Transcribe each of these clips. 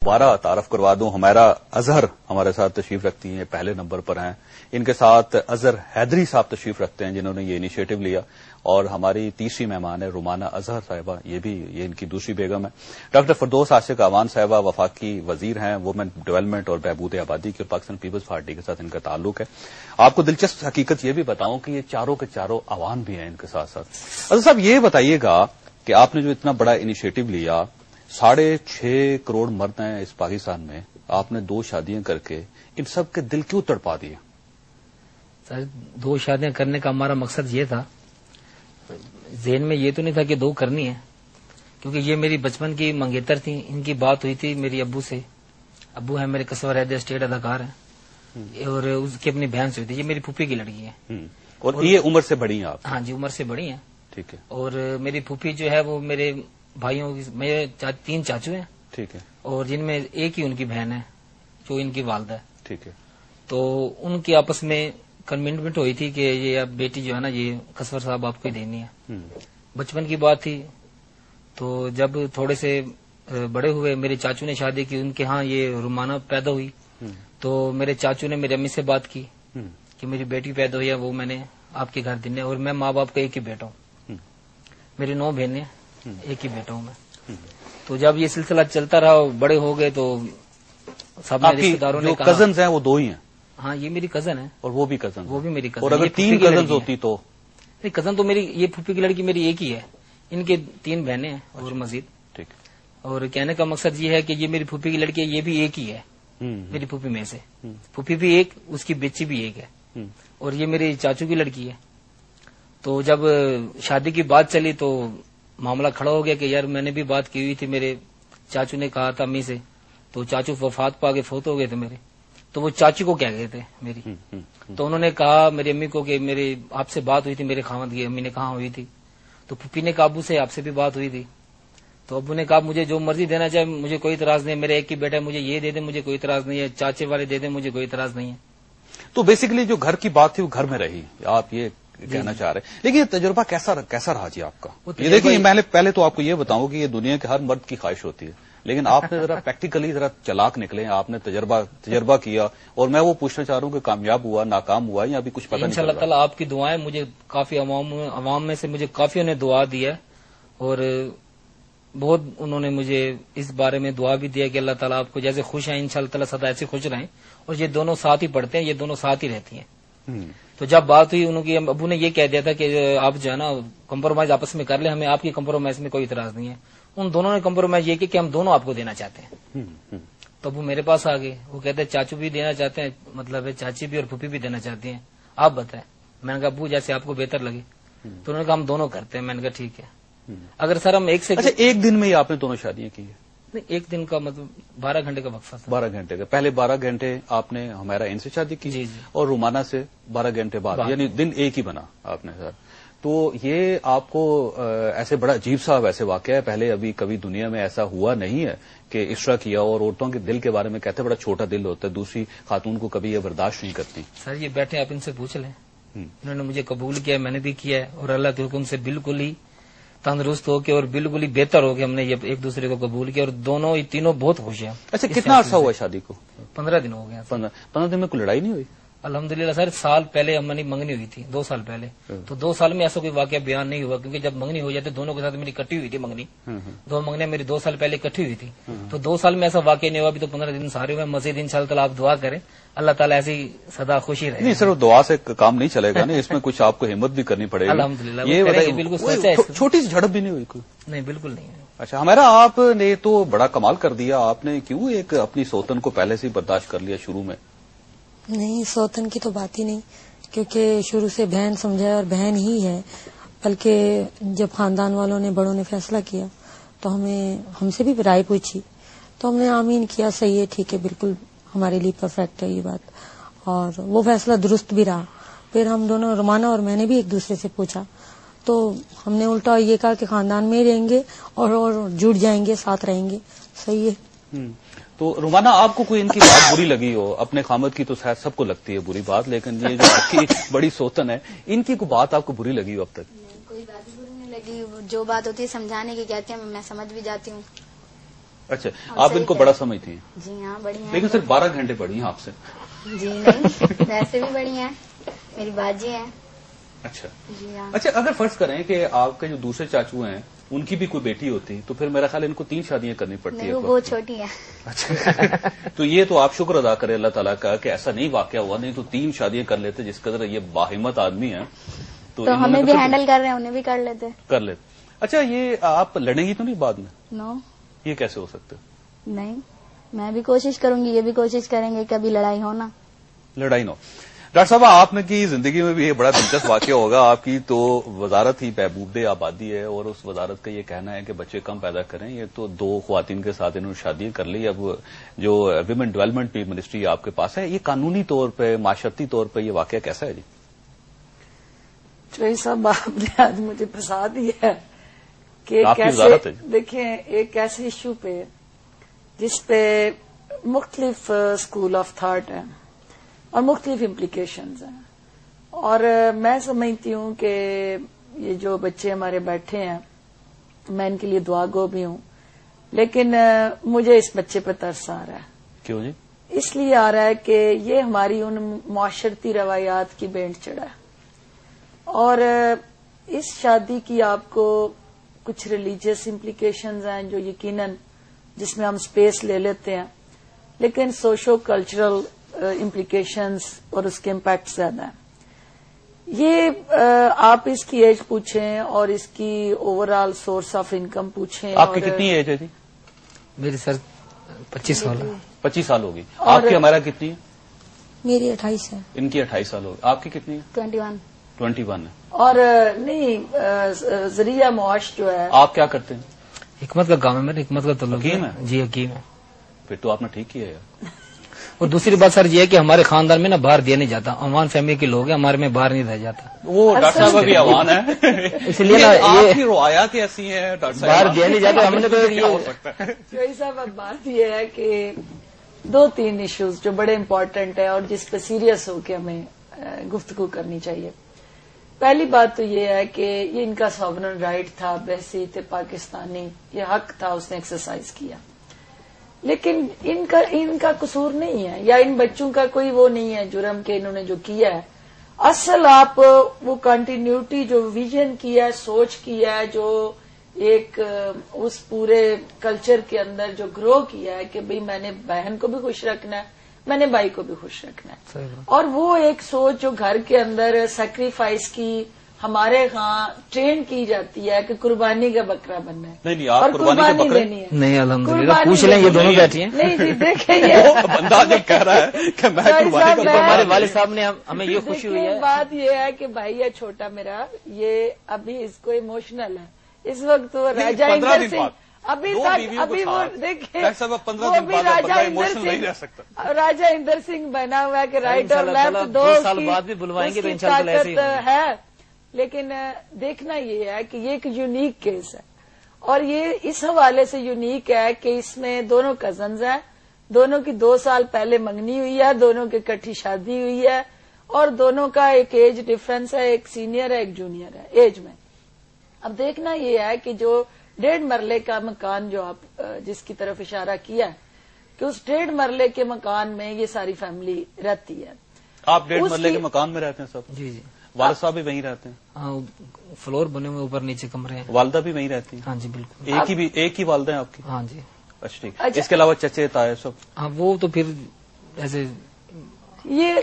دوبارہ تعارف کروا دوں، ہمیرا اظہر ہمارے ساتھ تشریف رکھتی ہیں، پہلے نمبر پر ہیں. ان کے ساتھ اظہر حیدری صاحب تشریف رکھتے ہیں جنہوں نے یہ انیشیٹو لیا، اور ہماری تیسری مہمان ہے رومانہ اظہر صاحبہ، یہ ان کی دوسری بیگم ہے. ڈاکٹر فردوس عاشق اعوان صاحبہ وفاقی وزیر ہیں وومن ڈیولپمنٹ اور بہبود آبادی کی، اور پاکستان پیپلز پارٹی کے ساتھ ان کا تعلق ہے. آپ کو دلچسپ حقیقت یہ بھی بتاؤں کہ یہ چاروں کے چاروں عوان بھی ہیں ان کے ساتھ ساتھ. اظہر صاحب یہ بتائیے گا کہ آپ نے جو اتنا بڑا انیشیٹو لیا، 6.5 کروڑ مرد ہیں اس پاکستان میں، آپ نے 2 شادیاں کر کے ان سب کے دل کیوں تڑپا دیے؟ سر 2 شادیاں کرنے کا ہمارا مقصد یہ تھا، ذہن میں یہ تو نہیں تھا کہ 2 کرنی ہے، کیونکہ یہ میری بچپن کی منگیتر تھی. ان کی بات ہوئی تھی میری ابو سے. ابو ہیں میرے قصور حیدر اسٹیٹ اداکار ہیں، اور اس کی اپنی بہن سے ہوئی تھی. یہ میری پھوپھی کی لڑکی ہے، اور یہ عمر سے بڑی ہیں آپ؟ ہاں جی، عمر سے بڑی ہیں. ٹھیک ہے. اور میری پھوپھی جو ہے وہ میرے بھائیوں کی، میرے 3 چاچو ہیں. ٹھیک ہے. اور جن میں ایک ہی ان کی بہن ہے جو ان کی والدہ ہے. ٹھیک ہے. تو ان کی آپس میں کنمٹمنٹ ہوئی تھی کہ یہ اب بیٹی جو ہے نا یہ قصور صاحب آپ کو ہی دینی ہے. بچپن کی بات تھی. تو جب تھوڑے سے بڑے ہوئے، میرے چاچو نے شادی کی، ان کے ہاں یہ رومانہ پیدا ہوئی. تو میرے چاچو نے میری امی سے بات کی کہ میری بیٹی پیدا ہوئی ہے، وہ میں نے آپ کے گھر دینے، اور میں ماں باپ کا ایک ہی بیٹا ہوں. میری 9 بہنیں، ایک ہی بیٹا ہوں میں. تو جب یہ سلسلہ چلتا رہا، بڑے ہو گئے، تو سب رشتے داروں نے کہا. کزنز ہیں وہ 2 ہی ہیں؟ ہاں، یہ میری کزن ہے. اور وہ بھی کزن؟ وہ بھی میری کزن. اور اگر 3 کزنز ہوتی تو؟ کزن تو میری، یہ پھوپھی کی لڑکی میری ایک ہی ہے، ان کے 3 بہنیں ہیں اور مزید. ٹھیک. اور کہنے کا مقصد یہ ہے کہ یہ میری پھوپھی کی لڑکی ہے، یہ بھی ایک ہی ہے میری پھوپھی میں سے. پھوپھی بھی ایک، اس کی بچی بھی ایک ہے. اور یہ میری چاچو کی لڑکی ہے. تو جب شادی کی بات چلی تو معاملہ کھڑا ہو گیا کہ یار میں نے بھی بات کی ہوئی تھی، میرے چاچو نے کہا تھا امی سے. تو چاچو وفات پا کے فوت ہو گئے تھے میرے. تو وہ چاچی کو کہہ گئے تھے میری. تو انہوں نے کہا میری امی کو کہ میری آپ سے بات ہوئی تھی میرے خاوند کی. امی نے کہا ہوئی تھی. تو پھوپھی نے کہا ابو سے آپ سے بھی بات ہوئی تھی. تو ابو نے کہا مجھے جو مرضی دینا چاہے مجھے کوئی اعتراض نہیں ہے، میرے ایک ہی بیٹا ہے، مجھے یہ دے دیں مجھے کوئی اعتراض نہیں ہے، چاچے والے دے دیں مجھے کوئی اعتراض نہیں ہے. تو بیسیکلی جو گھر کی بات تھی وہ گھر میں رہی، آپ یہ کہنا چاہ رہے ہیں. لیکن یہ تجربہ کیسا رہا جی آپ کا؟ یہ دیکھیں، میں نے پہلے تو آپ کو یہ بتاؤں کہ یہ دنیا کے ہر مرد کی خواہش ہوتی ہے، لیکن آپ نے ذرا پریکٹیکلی ذرا چلاک نکلے، آپ نے تجربہ کیا. اور میں وہ پوچھنا چاہ رہا ہوں کہ کامیاب ہوا، ناکام ہوا، یا ابھی کچھ پتہ نہیں؟ ان شاء اللہ تعالیٰ آپ کی دعائیں، مجھے کافی عوام میں سے مجھے کافی نے دعا دی ہے، اور بہت انہوں نے مجھے اس بارے میں دعا بھی دیا کہ اللہ تعالیٰ آپ کو جیسے خوش ہیں ان شاء اللہ تعالیٰ سدا ایسے خوش رہیں. اور یہ دونوں ساتھ ہی پڑھتے ہیں، یہ دونوں ساتھ ہی رہتی ہیں. تو جب بات ہوئی، انہوں کی ابو نے یہ کہہ دیا تھا کہ آپ جو ہے نا کمپرومائز آپس میں کر لیں، ہمیں آپ کی کمپرومائز میں کوئی اعتراض نہیں ہے. ان دونوں نے کمپرومائز یہ کہ ہم دونوں آپ کو دینا چاہتے ہیں. تو ابو میرے پاس آ گئے، وہ کہتے ہیں چاچو بھی دینا چاہتے ہیں، مطلب چاچی بھی اور پھوپھی بھی دینا چاہتی ہیں، آپ بتائیں. میں نے کہا ابو جیسے آپ کو بہتر لگے. تو انہوں نے کہا ہم دونوں کرتے ہیں. میں نے کہا ٹھیک ہے. اگر سر ہم ایک دن میں ہی آپ نے دونوں شادیاں کی ہیں؟ ایک دن کا مطلب 12 گھنٹے کا وقفہ تھا. 12 گھنٹے کا. پہلے 12 گھنٹے آپ نے ہمارا ان سے شادی کی، جی. اور رومانہ سے 12 گھنٹے بعد، یعنی دن ایک ہی بنا آپ نے. سر تو یہ آپ کو ایسے بڑا عجیب سا ویسے واقعہ ہے، پہلے ابھی کبھی دنیا میں ایسا ہوا نہیں ہے کہ اس طرح کیا. اور عورتوں کے دل کے بارے میں کہتے ہیں بڑا چھوٹا دل ہوتا ہے، دوسری خاتون کو کبھی یہ برداشت نہیں کرتی. سر یہ بیٹھے آپ ان سے پوچھ لیں، انہوں نے مجھے قبول کیا، میں نے بھی کیا ہے، اور اللہ کے حکم سے بالکل ہی تندرست ہو کے اور بالکل ہی بہتر ہو کے ہم نے یہ ایک دوسرے کو قبول کیا، اور دونوں ہی تینوں بہت خوش ہیں. اچھا کتنا عرصہ ہوا شادی کو؟ 15 دن ہو گیا. 15 دن میں کوئی لڑائی نہیں ہوئی؟ الحمدللہ سر. سال پہلے ہماری منگنی ہوئی تھی 2 سال پہلے. تو 2 سال میں ایسا کوئی واقعہ بیان نہیں ہوا، کیونکہ جب منگنی ہو جاتے دونوں کے ساتھ میری کٹی ہوئی تھی منگنی. 2 منگنیاں میری 2 سال پہلے کٹی ہوئی تھی. تو 2 سال میں ایسا واقعہ نہیں ہوا. ابھی تو 15 دن سارے ہوئے. مزید ان شاء اللہ تعالیٰ آپ دعا کریں اللہ تعالیٰ ایسی سدا خوشی رہے. نہیں سر، دعا سے کام نہیں چلے گا نا، اس میں کچھ آپ کو ہمت بھی کرنی پڑے گی. الحمدللہ. یہ بالکل چھوٹی سی جھڑپ بھی نہیں ہوئی کوئی؟ نہیں بالکل نہیں. اچھا ہمارا آپ نے تو بڑا کمال کر دیا، آپ نے کیوں ایک اپنی سوتن کو پہلے سے برداشت کر لیا شروع میں؟ نہیں، سوتن کی تو بات ہی نہیں، کیونکہ شروع سے بہن سمجھا اور بہن ہی ہے. بلکہ جب خاندان والوں نے بڑوں نے فیصلہ کیا تو ہم سے بھی رائے پوچھی، تو ہم نے آمین کیا، صحیح ہے ٹھیک ہے بالکل ہمارے لیے پرفیکٹ ہے یہ بات. اور وہ فیصلہ درست بھی رہا. پھر ہم دونوں رومانہ اور میں نے بھی ایک دوسرے سے پوچھا، تو ہم نے الٹا یہ کہا کہ خاندان میں رہیں گے اور جڑ جائیں گے، ساتھ رہیں گے. صحیح ہے. تو رومانہ آپ کو کوئی ان کی بات بری لگی ہو؟ اپنے خامد کی تو شاید سب کو لگتی ہے بری بات، لیکن یہ جو آپ کی بڑی سوتن ہے، ان کی کوئی بات آپ کو بری لگی ہو اب تک؟ کوئی بات بری نہیں لگی. جو بات ہوتی ہے سمجھانے کی کہتے ہیں، میں سمجھ بھی جاتی ہوں. اچھا آپ ان کو بڑا سمجھتی ہیں؟ جی ہاں بڑی ہیں، لیکن صرف 12 گھنٹے پڑھی ہیں آپ سے؟ جی نہیں ویسے بھی بڑی ہیں، میری باجی ہیں. اچھا جی ہاں. اچھا اگر فرض کریں کہ آپ کے جو دوسرے چاچو ہیں ان کی بھی کوئی بیٹی ہوتی تو پھر میرا خیال ان کو 3 شادیاں کرنی پڑتی نہیں ہے. وہ بہت چھوٹی ہے. اچھا تو یہ تو آپ شکر ادا کریں اللہ تعالیٰ کا کہ ایسا نہیں واقعہ ہوا، نہیں تو 3 شادیاں کر لیتے جس قدر یہ باہمت آدمی ہیں. تو ہمیں بھی ہینڈل کر رہے ہیں، انہیں بھی کر لیتے. اچھا یہ آپ لڑیں گی تو نہیں بعد میں؟ نو. یہ کیسے ہو سکتا ہے؟ نہیں میں بھی کوشش کروں گی، یہ بھی کوشش کریں گے کبھی لڑائی ہونا. لڑائی نہ ہو. ڈاکٹر صاحب آپ نے کی زندگی میں بھی یہ بڑا دلچسپ واقعہ ہوگا. آپ کی تو وزارت ہی بہبود آبادی ہے اور اس وزارت کا یہ کہنا ہے کہ بچے کم پیدا کریں. یہ تو 2 خواتین کے ساتھ انہوں نے شادی کر لی. اب جو ویمن ڈیولپمنٹ منسٹری آپ کے پاس ہے، یہ قانونی طور پہ معاشرتی طور پہ یہ واقعہ کیسا ہے جی؟ چوہی صاحب آپ نے آج مجھے پھنسا دیا ہے کہ آپ کی کیسے وزارت ہے جی. دیکھیں ایک ایسے ایشو پہ جس پہ مختلف اسکول آف تھاٹ ہیں اور مختلف امپلیکیشنز ہیں، اور میں سمجھتی ہوں کہ یہ جو بچے ہمارے بیٹھے ہیں میں ان کے لیے دعا گو بھی ہوں، لیکن مجھے اس بچے پہ ترس آ رہا ہے. کیوں جی؟ اس لیے آ رہا ہے کہ یہ ہماری ان معاشرتی روایات کی بینٹ چڑھا ہے، اور اس شادی کی آپ کو کچھ ریلیجیس امپلیکیشنز ہیں جو یقیناً جس میں ہم سپیس لے لیتے ہیں، لیکن سوشو کلچرل امپلیکیشنز اور اس کے امپیکٹ زیادہ ہیں. یہ آپ اس کی ایج پوچھیں اور اس کی over all source of income پوچھیں. آپ کی کتنی ایج ہے جی؟ میری سر 25 سال. 25 سال ہوگی. آپ کی ہمارا کتنی ہے؟ میری 28 ہے. ان کی 28 سال ہوگی. آپ کی کتنی ہے؟ 21 ہے. اور نہیں ذریعہ معاش جو ہے. آپ کیا کرتے ہیں؟ حکمت کا کام ہے میرا، حکمت کا تعلق حکیم ہے؟ جی حکیم ہے. پھر تو آپ نے ٹھیک کیا ہے. اور دوسری بات سر یہ ہے کہ ہمارے خاندان میں نا باہر دیا نہیں جاتا. عوان فیملی کے لوگ ہیں، ہمارے میں باہر نہیں رہ جاتا. وہ ڈاکٹر صاحب بھی عوان ہے اس لیے نا آپ کی روایات ایسی ہیں ڈاکٹر صاحب، باہر دیا نہیں جاتا. ہم نے تو جوئی صاحب اب بات یہ ہے کہ 2-3 ایشوز جو بڑے امپورٹنٹ ہیں اور جس پہ سیریس ہو کے ہمیں گفتگو کرنی چاہیے. پہلی بات تو یہ ہے کہ یہ ان کا سوورن رائٹ تھا، بحیثیت پاکستانی یہ حق تھا، اس نے ایکسرسائز کیا، لیکن ان کا قصور نہیں ہے یا ان بچوں کا کوئی وہ نہیں ہے جرم کہ انہوں نے جو کیا ہے. اصل آپ وہ کنٹینیوٹی جو ویژن کیا ہے، سوچ کیا ہے، جو ایک اس پورے کلچر کے اندر جو گرو کیا ہے کہ بھئی میں نے بہن کو بھی خوش رکھنا ہے، میں نے بھائی کو بھی خوش رکھنا ہے. اور وہ ایک سوچ جو گھر کے اندر سیکریفائس کی ہمارے ہاں ٹرین کی جاتی ہے کہ قربانی کا بکرا بننا ہے. نہیں آپ قربانی لینی ہے. نہیں الحمدللہ پوچھ لیں، یہ دونوں بیٹھی ہیں. نہیں جی دیکھیں یہ بندہ جب کہہ رہا ہے کہ میں قربانی کا ہمارے والد صاحب نے ہمیں یہ خوشی ہوئی ہے. بات یہ ہے کہ بھائی ہے چھوٹا میرا، یہ ابھی اس کو ایموشنل ہے اس وقت. وہ راجہ اندر سنگھ ابھی وہ دیکھیں راجہ اندر سنگھ بنا ہوا ہے کہ رائٹ اور لیفٹ 2 سال بعد بھی بلوائیں گے تو انشاءاللہ ایسے ہی ہے. لیکن دیکھنا یہ ہے کہ یہ ایک یونیک کیس ہے، اور یہ اس حوالے سے یونیک ہے کہ اس میں دونوں کزنز ہیں، دونوں کی 2 سال پہلے منگنی ہوئی ہے، دونوں کی اکٹھی شادی ہوئی ہے، اور دونوں کا ایک ایج ڈفرنس ہے، ایک سینئر ہے ایک جونیئر ہے ایج میں. اب دیکھنا یہ ہے کہ جو 1.5 مرلے کا مکان جو آپ جس کی طرف اشارہ کیا ہے کہ اس 1.5 مرلے کے مکان میں یہ ساری فیملی رہتی ہے. آپ 1.5 مرلے کے مکان میں رہتے ہیں صاحب؟ جی جی. والد صاحب بھی وہیں رہتے ہیں؟ ہاں فلور بنے ہوئے اوپر نیچے کمرے ہیں. والدہ بھی وہیں رہتی ہیں؟ ہاں جی بالکل. ایک ہی والدہ ہیں آپ کی؟ ہاں جی. اچھا ٹھیک. اس کے علاوہ چچے تائے سب؟ ہاں وہ تو پھر ایسے یہ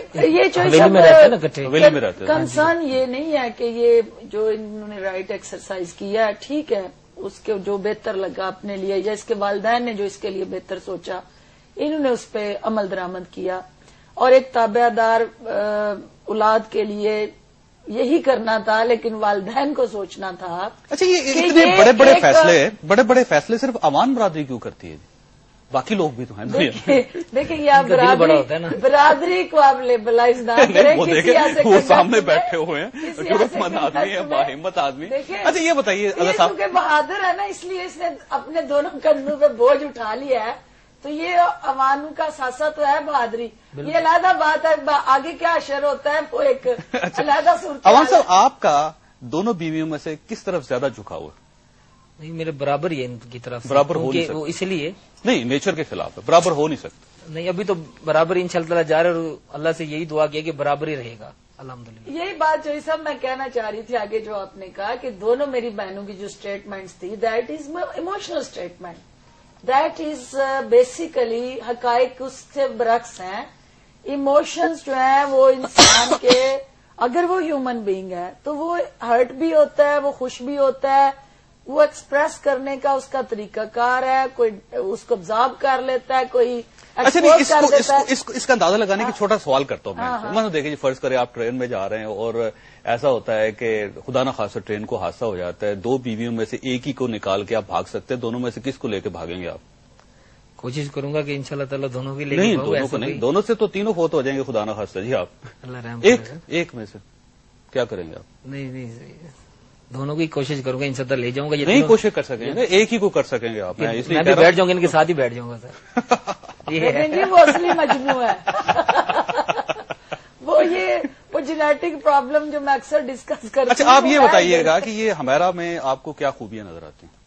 کنسرن یہ نہیں ہے کہ یہ جو انہوں نے رائٹ ایکسرسائز کیا ہے ٹھیک ہے، اس کے جو بہتر لگا اپنے لیے یا اس کے والدین نے جو اس کے لیے بہتر سوچا انہوں نے اس پہ عمل درآمد کیا، اور ایک تابع دار اولاد کے لیے یہی کرنا تھا، لیکن والدین کو سوچنا تھا. اچھا یہ اتنے بڑے بڑے فیصلے صرف عوام برادری کیوں کرتی ہے؟ باقی لوگ بھی تو ہیں. دیکھیں یہ آپ برادری کو آپ لیبلائز نہ کریں. وہ سامنے بیٹھے ہوئے ہیں، ضرورت مند آدمی ہے، باہمت آدمی. اچھا یہ بتائیے کیونکہ بہادر ہے نا، اس لیے اس نے اپنے دونوں کندھوں پہ بوجھ اٹھا لیا ہے، تو یہ عوام کا ساسا تو ہے بہادری. یہ علیحدہ بات ہے، آگے کیا اشر ہوتا ہے وہ ایک علیحدہ صورت. عوام صاحب آپ کا دونوں بیویوں میں سے کس طرف زیادہ جھکاؤ ہے؟ نہیں میرے برابر ہی ہے ان کی طرف برابر ہو نہیں وہ اس لیے نہیں نیچر کے خلاف ہے، برابر ہو نہیں سکتا. نہیں ابھی تو برابر ان شاء اللہ جا رہے اور اللہ سے یہی دعا کیا کہ برابر ہی رہے گا الحمدللہ. یہی بات جو سب میں کہنا چاہ رہی تھی آگے جو آپ نے کہا کہ دونوں میری بہنوں کی جو اسٹیٹمنٹس تھی that is emotional statement, that is basically حقائق اس سے برعکس ہیں. ایموشنز جو ہیں وہ انسان کے اگر وہ ہیومن بینگ ہے تو وہ ہرٹ بھی ہوتا ہے، وہ خوش بھی ہوتا ہے، وہ ایکسپریس کرنے کا اس کا طریقہ کار ہے، کوئی اس کو ابزارو کر لیتا ہے، کوئی اچھا نہیں اس کا اندازہ لگانے کی چھوٹا سوال کرتا ہوں میں. دیکھیں فرض کرے آپ ٹرین میں جا رہے ہیں اور ایسا ہوتا ہے کہ خدا نہ خاصا ٹرین کو حادثہ ہو جاتا ہے، دو بیویوں میں سے ایک ہی کو نکال کے آپ بھاگ سکتے ہیں، دونوں میں سے کس کو لے کے بھاگیں گے آپ؟ کوشش کروں گا کہ انشاءاللہ تعالیٰ دونوں کی نہیں دونوں کو نہیں، دونوں سے تو تینوں فوت ہو جائیں گے خدا نہ خاصا. جی آپ ایک میں سے کیا کریں گے آپ؟ نہیں دونوں کی کوشش کروں گا انشاءاللہ لے جاؤں گا. نہیں کوشش کر سکیں گے، ایک ہی کو کر سکیں گے آپ. میں بھی بیٹھ جاؤں گا ان کے ساتھ ہی بیٹھ جاؤں گا سر. جی وہ اصلی مجنون ہے وہ جینیٹک پرابلم جو میں اکثر ڈسکس کرتی ہوں. اچھا آپ یہ بتائیے گا کہ یہ ہمارا میں آپ کو کیا خوبیاں نظر آتی ہیں؟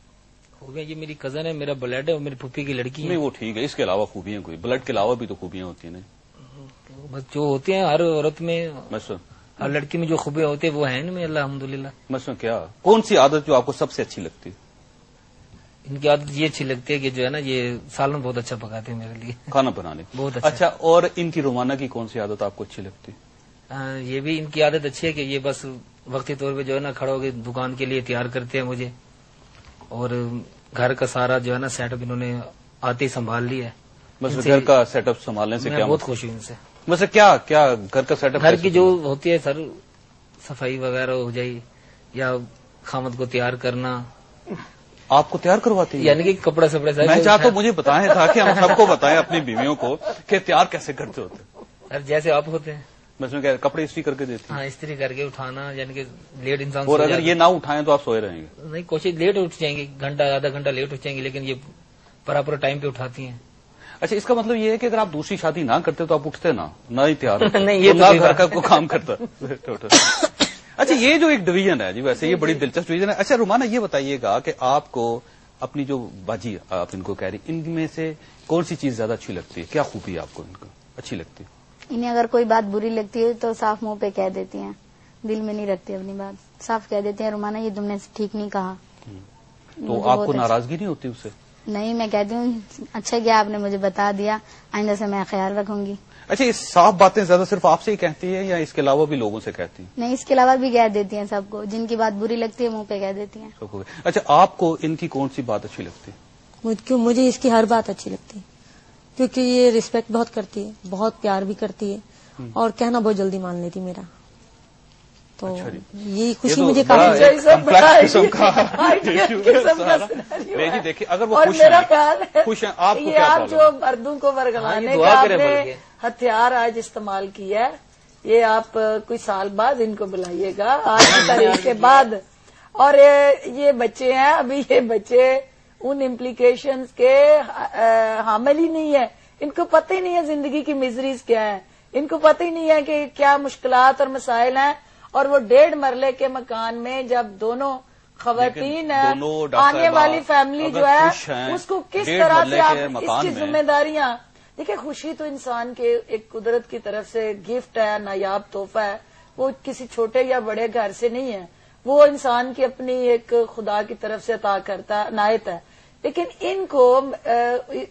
خوبیاں یہ میری کزن ہے، میرا بلڈ ہے اور میری پھوپھی کی لڑکی ہے. نہیں وہ ٹھیک ہے، اس کے علاوہ خوبیاں کوئی؟ بلڈ کے علاوہ بھی تو خوبیاں ہوتی ہیں. بس جو ہوتے ہیں ہر عورت میں مثلا ہر لڑکی میں جو خوبیاں ہوتی ہیں وہ ہیں ان میں الحمدللہ. مثلا کیا کون سی عادت جو آپ کو سب سے اچھی لگتی ہے؟ ان کی عادت یہ اچھی لگتی ہے کہ جو ہے نا یہ سالن بہت اچھا پکاتے ہیں میرے لیے، کھانا بنانے بہت اچھا. اور ان کی رومانہ کی کون سی عادت آپ کو اچھی لگتی ہے؟ یہ بھی ان کی عادت اچھی ہے کہ یہ بس وقتی طور پہ جو ہے نا کھڑا ہو کے دکان کے لیے تیار کرتے ہیں مجھے، اور گھر کا سارا جو ہے نا سیٹ اپ انہوں نے آتے ہی سنبھال لیا ہے. بس گھر کا سیٹ اپ سنبھالنے سے کیا بہت خوش ہوں ان سے. ویسے کیا گھر کا سیٹ اپ گھر کی جو ہوتی ہے سر صفائی وغیرہ ہو جائے یا خامد کو تیار کرنا. آپ کو تیار کرواتی ہیں؟ یعنی کہ کپڑا سپڑے میں چاہتا ہوں مجھے بتائیں تاکہ ہم سب کو بتائیں اپنی بیویوں کو کہ تیار کیسے کرتے ہوتے سر جیسے آپ ہوتے ہیں. میں کیا کپڑے استری کر کے دیتی ہیں؟ ہاں استری کر کے اٹھانا، یعنی کہ لیٹ انسان اور اگر یہ نہ اٹھائیں تو آپ سوئے رہیں گے؟ نہیں کوشش لیٹ اٹھ جائیں گے، گھنٹہ آدھا گھنٹہ لیٹ اٹھ جائیں گے، لیکن یہ پراپر ٹائم پہ اٹھاتی ہیں. اچھا اس کا مطلب یہ ہے کہ اگر آپ دوسری شادی نہ کرتے تو آپ اٹھتے نہ ہی تیار نہیں یہ نہ گھر کا کوئی کام کرتا. اچھا یہ جو ایک ڈویژن ہے جی ویسے یہ بڑی دلچسپ ڈویژن ہے. اچھا رومانہ یہ بتائیے گا کہ آپ کو اپنی جو باجی آپ ان کو کہہ رہی ان میں سے کون سی چیز زیادہ اچھی لگتی ہے؟ کیا خوبی آپ کو ان کو اچھی لگتی ہے؟ انہیں اگر کوئی بات بری لگتی ہے تو صاف منہ پہ کہہ دیتی ہیں، دل میں نہیں رکھتی اپنی بات، صاف کہہ دیتے ہیں رومانہ یہ تم نے ٹھیک نہیں کہا. تو آپ کو ناراضگی نہیں ہوتی اس سے؟ نہیں میں کہتی ہوں اچھا کیا آپ نے مجھے بتا دیا، آئندہ سے میں خیال رکھوں گی. اچھا یہ صاف باتیں زیادہ صرف آپ سے ہی کہتی ہے یا اس کے علاوہ بھی لوگوں سے کہتی ہیں؟ نہیں اس کے علاوہ بھی کہہ دیتی ہیں سب کو، جن کی بات بری لگتی ہے منہ پہ کہہ دیتی ہیں. اچھا آپ کو ان کی کون سی بات اچھی لگتی ہے؟ مجھے اس کی ہر بات اچھی لگتی ہے کیونکہ یہ ریسپیکٹ بہت کرتی ہے، بہت پیار بھی کرتی ہے اور کہنا بہت جلدی مان لیتی میرا. تو یہ خوشی مجھے دیکھیے اگر وہ خوش ہیں آپ کو کیا آپ جو مردوں کو ورگلانے کا آپ نے ہتھیار آج استعمال کیا ہے، یہ آپ کوئی سال بعد ان کو بلائیے گا آج کی تاریخ کے بعد. اور یہ بچے ہیں ابھی، یہ بچے ان امپلیکیشنز کے حامل ہی نہیں ہے، ان کو پتہ ہی نہیں ہے زندگی کی میزریز کیا ہے، ان کو پتہ ہی نہیں ہے کہ کیا مشکلات اور مسائل ہیں. اور وہ 1.5 مرلے کے مکان میں جب دونوں خواتین آنے والی فیملی جو ہے اس کو کس طرح سے آپ اس کی ذمہ داریاں دیکھیں. خوشی تو انسان کے ایک قدرت کی طرف سے گفٹ ہے، نایاب تحفہ ہے، وہ کسی چھوٹے یا بڑے گھر سے نہیں ہے، وہ انسان کی اپنی ایک خدا کی طرف سے عطا کرتا عنایت ہے. لیکن ان کو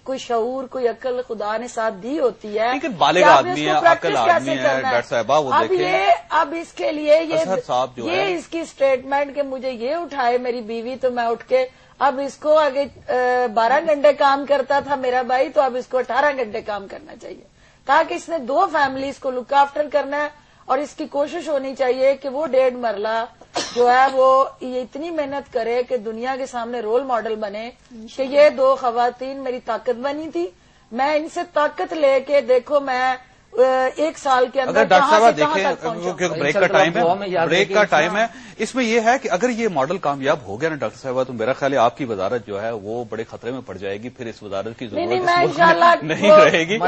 کوئی شعور کوئی عقل خدا نے ساتھ دی ہوتی ہے، لیکن بالغ آدمی ہے، عقل آدمی ہے ڈاکٹر صاحبہ. وہ اب اس کے لیے یہ اس کی اسٹیٹمنٹ کہ مجھے یہ اٹھائے میری بیوی تو میں اٹھ کے، اب اس کو آگے 12 گھنٹے کام کرتا تھا میرا بھائی تو اب اس کو 18 گھنٹے کام کرنا چاہیے تاکہ اس نے 2 فیملیز کو لک آفٹر کرنا ہے. اور اس کی کوشش ہونی چاہیے کہ وہ 1.5 مرلہ جو ہے وہ یہ اتنی محنت کرے کہ دنیا کے سامنے رول ماڈل بنے کہ یہ 2 خواتین میری طاقت بنی تھی، میں ان سے طاقت لے کے دیکھو میں 1 سال کے اندر ڈاکٹر صاحب دیکھیں بریک کا ٹائم ہے، اس میں یہ ہے کہ اگر یہ ماڈل کامیاب ہو گیا نا ڈاکٹر صاحبہ تو میرا خیال ہے آپ کی وزارت جو ہے وہ بڑے خطرے میں پڑ جائے گی، پھر اس وزارت کی ضرورت نہیں رہے گی.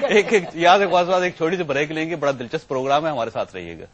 ایک چھوٹی سی بریک لیں گے، بڑا دلچسپ پروگرام ہے، ہمارے ساتھ رہیے گا.